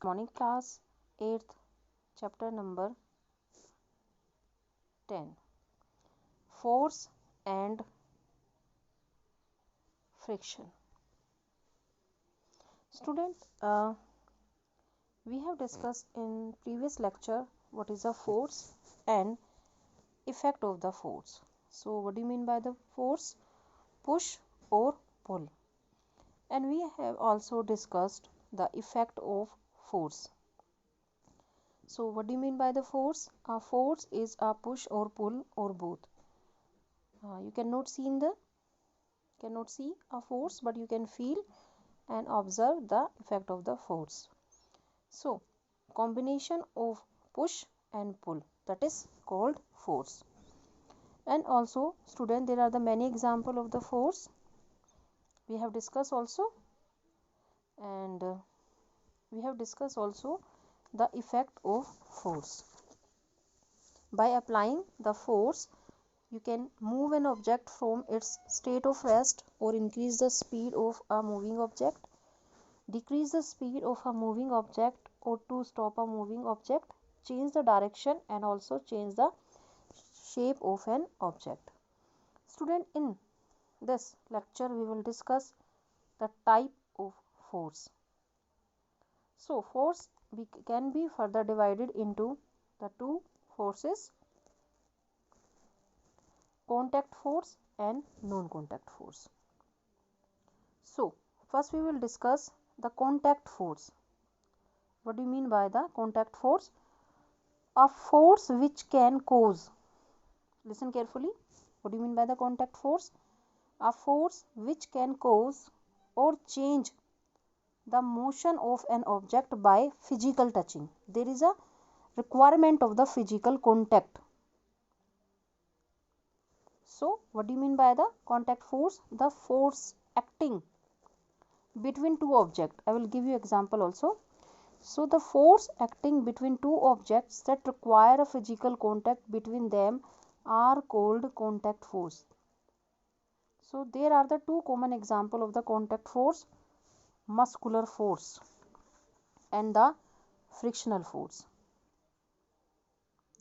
Morning class, 8th, chapter number 10, Force and Friction. Student, we have discussed in previous lecture what is a force and effect of the force. So, what do you mean by the force? Push or pull. And we have also discussed the effect of force. So, what do you mean by the force? A force is a push or pull or both. You cannot see a force, but you can feel and observe the effect of the force. So, combination of push and pull, that is called force. And also, student, there are the many example of the force we have discussed also, and we have discussed also the effect of force. By applying the force, you can move an object from its state of rest or increase the speed of a moving object, decrease the speed of a moving object or to stop a moving object, change the direction and also change the shape of an object. Student, in this lecture we will discuss the type of force. So force can be further divided into the two forces, contact force and non-contact force. So first we will discuss the contact force. What do you mean by the contact force? A force which can cause, listen carefully, what do you mean by the contact force? A force which can cause or change the motion of an object by physical touching. There is a requirement of the physical contact. So what do you mean by the contact force? The force acting between two objects. I will give you example also. So the force acting between two objects that require a physical contact between them are called contact force. So there are the two common example of the contact force, muscular force and the frictional force.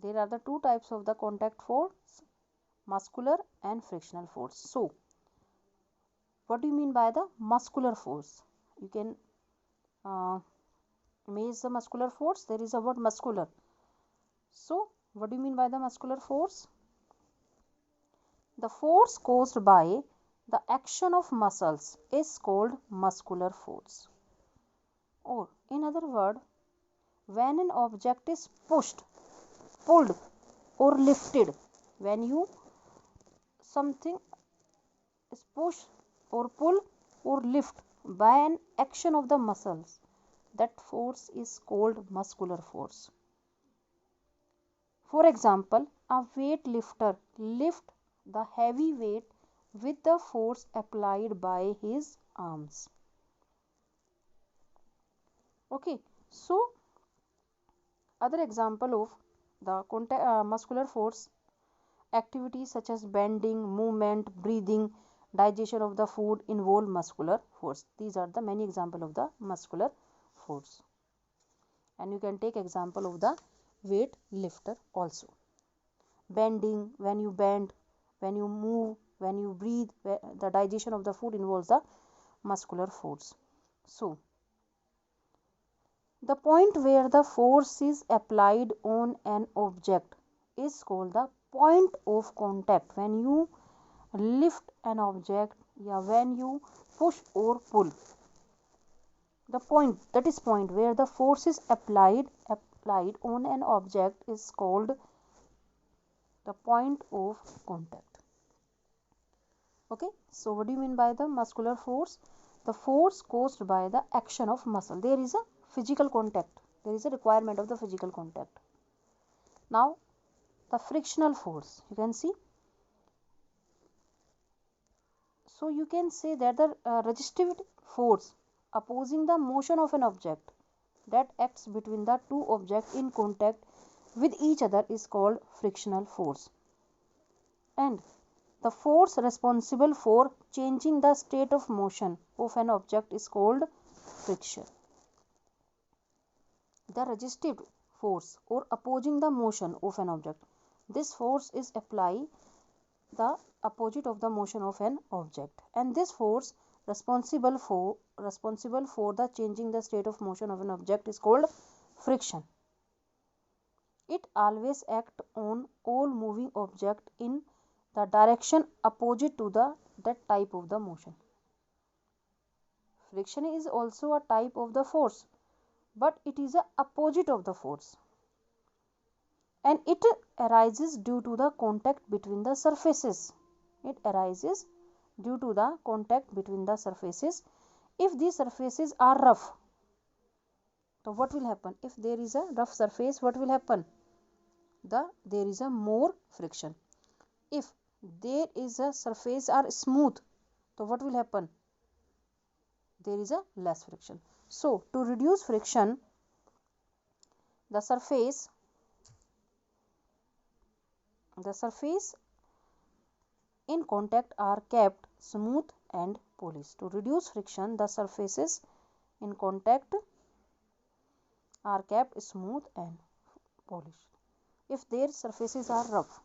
There are the two types of the contact force, muscular and frictional force. So what do you mean by the muscular force? You can imagine the muscular force. There is a word muscular. So what do you mean by the muscular force? The force caused by the action of muscles is called muscular force. Or in other word, when an object is pushed, pulled or lifted, when you something is pushed or pull or lift by an action of the muscles, that force is called muscular force. For example, a weightlifter lifts the heavy weight with the force applied by his arms. Okay, so other example of the muscular force activities such as bending, movement, breathing, digestion of the food involve muscular force. These are the many example of the muscular force. And you can take example of the weight lifter also. Bending, when you bend, when you move, when you breathe, the digestion of the food involves the muscular force. So the point where the force is applied on an object is called the point of contact. When you lift an object, when you push or pull, the point, that is point where the force is applied on an object is called the point of contact. Okay, so what do you mean by the muscular force? The force caused by the action of muscle. There is a physical contact, there is a requirement of the physical contact. Now the frictional force, you can see, so you can say that the resistive force opposing the motion of an object that acts between the two objects in contact with each other is called frictional force. And the force responsible for changing the state of motion of an object is called friction. the resistive force or opposing the motion of an object. This force is applied the opposite of the motion of an object, and this force responsible for the changing the state of motion of an object is called friction. It always acts on all moving object in the direction opposite to the that type of the motion. Friction is also a type of the force, but it is the opposite of the force, and it arises due to the contact between the surfaces. It arises due to the contact between the surfaces. If these surfaces are rough, so what will happen? If there is a rough surface, what will happen? There is a more friction. If there is a surface are smooth, so what will happen? There is a less friction. So to reduce friction, the surface in contact are kept smooth and polished. To reduce friction, the surfaces in contact are kept smooth and polished. If their surfaces are rough,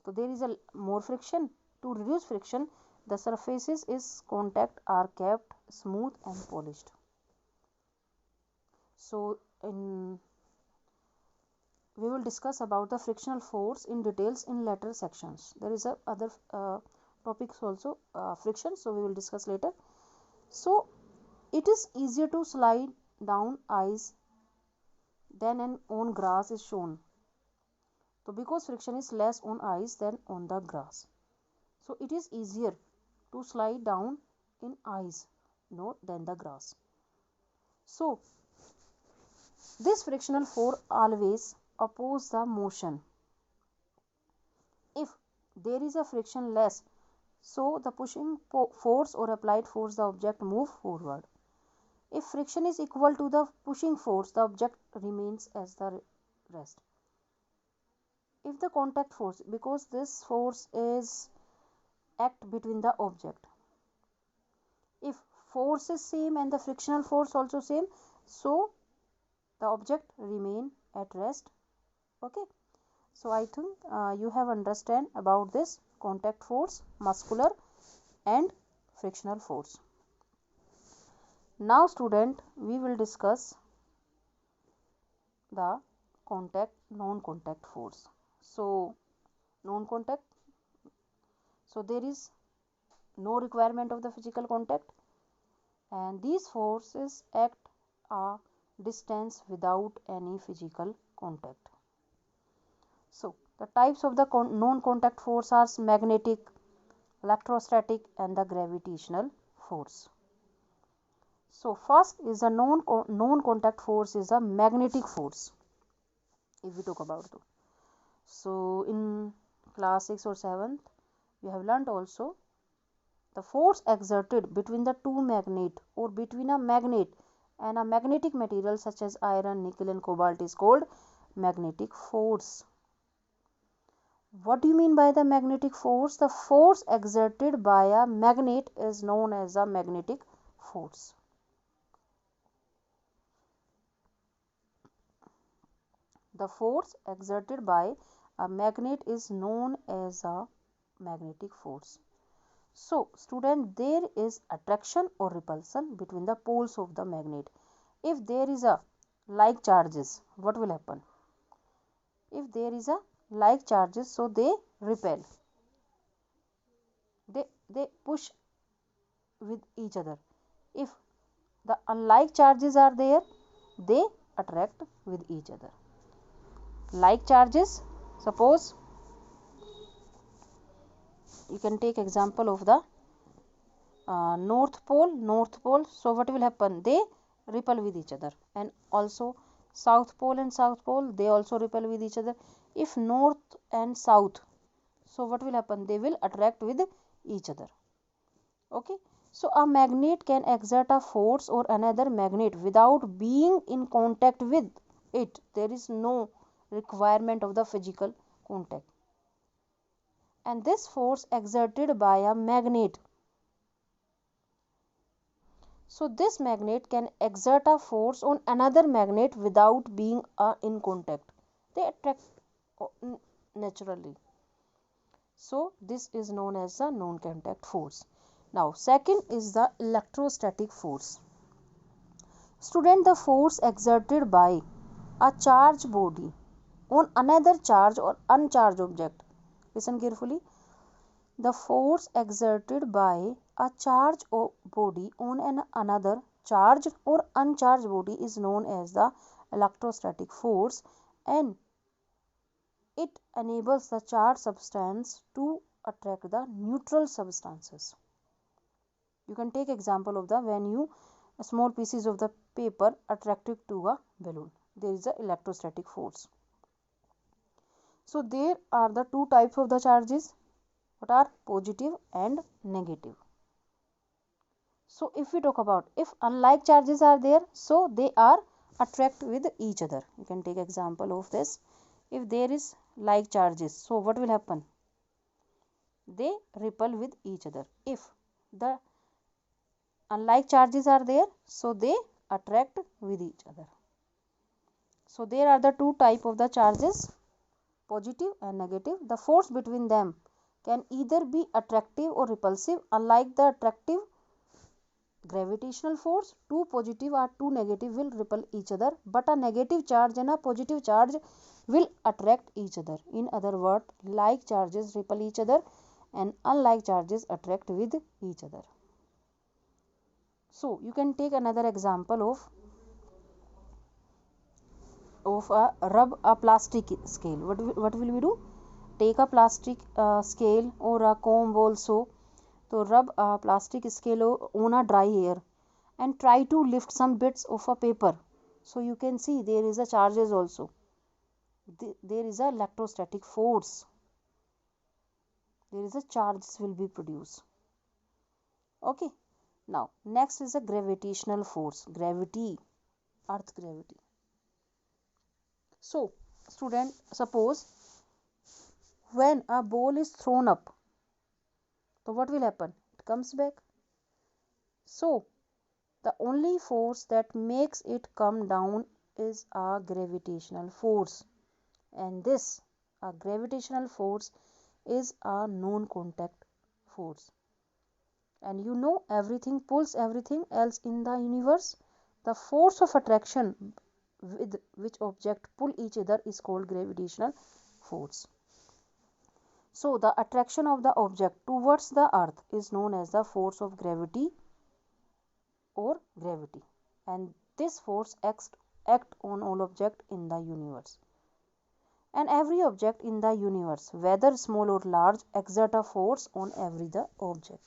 so there is a more friction. To reduce friction, the surfaces is contact are kept smooth and polished. So we will discuss about the frictional force in details in later sections. There is a other topics also, friction, so we will discuss later. So it is easier to slide down ice than on grass is shown. So because friction is less on ice than on the grass, so it is easier to slide down in ice not than the grass. So this frictional force always oppose the motion. If there is a friction less, so the pushing force or applied force, the object move forward. If friction is equal to the pushing force, the object remains as the rest. If the contact force, because this force is act between the object, if force is same and the frictional force also same, so the object remain at rest. Okay, so I think you have understand about this contact force, muscular and frictional force. Now student, we will discuss the contact non-contact force. So non-contact, so there is no requirement of the physical contact, and these forces act a distance without any physical contact. So the types of the non-contact force are magnetic, electrostatic and the gravitational force. So first is a non-contact force is a magnetic force. If we talk about it, so in class 6 or 7th we have learnt also the force exerted between the two magnet or between a magnet and a magnetic material such as iron, nickel and cobalt is called magnetic force. What do you mean by the magnetic force? The force exerted by a magnet is known as a magnetic force. The force exerted by a magnet is known as a magnetic force. So, student, there is attraction or repulsion between the poles of the magnet. If there is a like charges, what will happen? If there is a like charges, so they repel. They push with each other. If the unlike charges are there, they attract with each other. Like charges, suppose you can take example of the north pole. So what will happen? They repel with each other. And also south pole and south pole, they also repel with each other. If north and south, so what will happen? They will attract with each other. Okay, so a magnet can exert a force or another magnet without being in contact with it. There is no requirement of the physical contact. And this force exerted by a magnet, So this magnet can exert a force on another magnet without being in contact. They attract naturally. So this is known as the non-contact force. Now second is the electrostatic force. Student, the force exerted by a charged body on another charged or uncharged object. Listen carefully. The force exerted by a charged body on another charged or uncharged body is known as the electrostatic force, and it enables the charged substance to attract the neutral substances. You can take example of the when you small pieces of the paper attracted to a balloon. There is a electrostatic force. So there are the two types of the charges. What are positive and negative? So if we talk about if unlike charges are there, so they are attract with each other. You can take example of this. If there is like charges, so what will happen? They repel with each other. If the unlike charges are there, so they attract with each other. So there are the two type of the charges, positive and negative. The force between them can either be attractive or repulsive. Unlike the attractive gravitational force, two positive or two negative will repel each other, but a negative charge and a positive charge will attract each other. In other words, like charges repel each other and unlike charges attract with each other. So you can take another example of a rub a plastic scale. What will we do? Take a plastic scale or a comb also. So rub a plastic scale on a dry hair and try to lift some bits of a paper. So you can see there is a charges also. There is a electrostatic force. There is a charges will be produced. Okay. Now next is a gravitational force. Gravity, earth gravity. So student, suppose when a ball is thrown up, so what will happen? It comes back. So the only force that makes it come down is a gravitational force, and this a gravitational force is a non-contact force. And you know everything pulls everything else in the universe. The force of attraction with which object pull each other is called gravitational force. So the attraction of the object towards the earth is known as the force of gravity or gravity, and this force act on all objects in the universe. And every object in the universe, whether small or large, exert a force on every the object.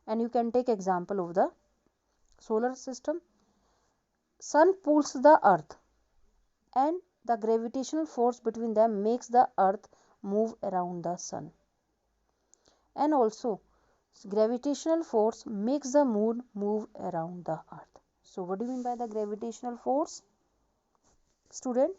And you can take example of the solar system. Sun pulls the earth, and the gravitational force between them makes the earth move around the sun. And also gravitational force makes the moon move around the earth. So what do you mean by the gravitational force? Student,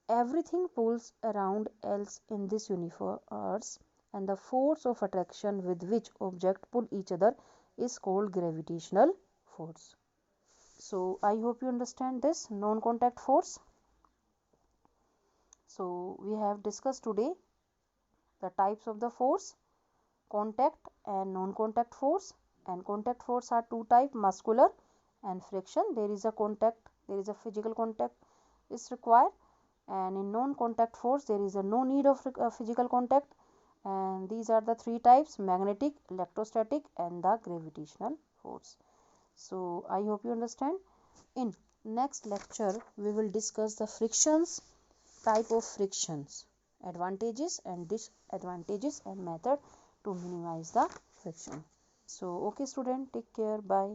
everything pulls around else in this universe, and the force of attraction with which objects pull each other is called gravitational force. So I hope you understand this non-contact force. So we have discussed today the types of the force, contact and non-contact force. And contact force are two types, muscular and friction. There is a contact, there is a physical contact is required, and in non-contact force there is a no need of physical contact. And these are the three types: magnetic, electrostatic and the gravitational force. So I hope you understand. In next lecture we will discuss the frictions, type of frictions, advantages and disadvantages and method to minimize the friction. So okay student, take care, bye.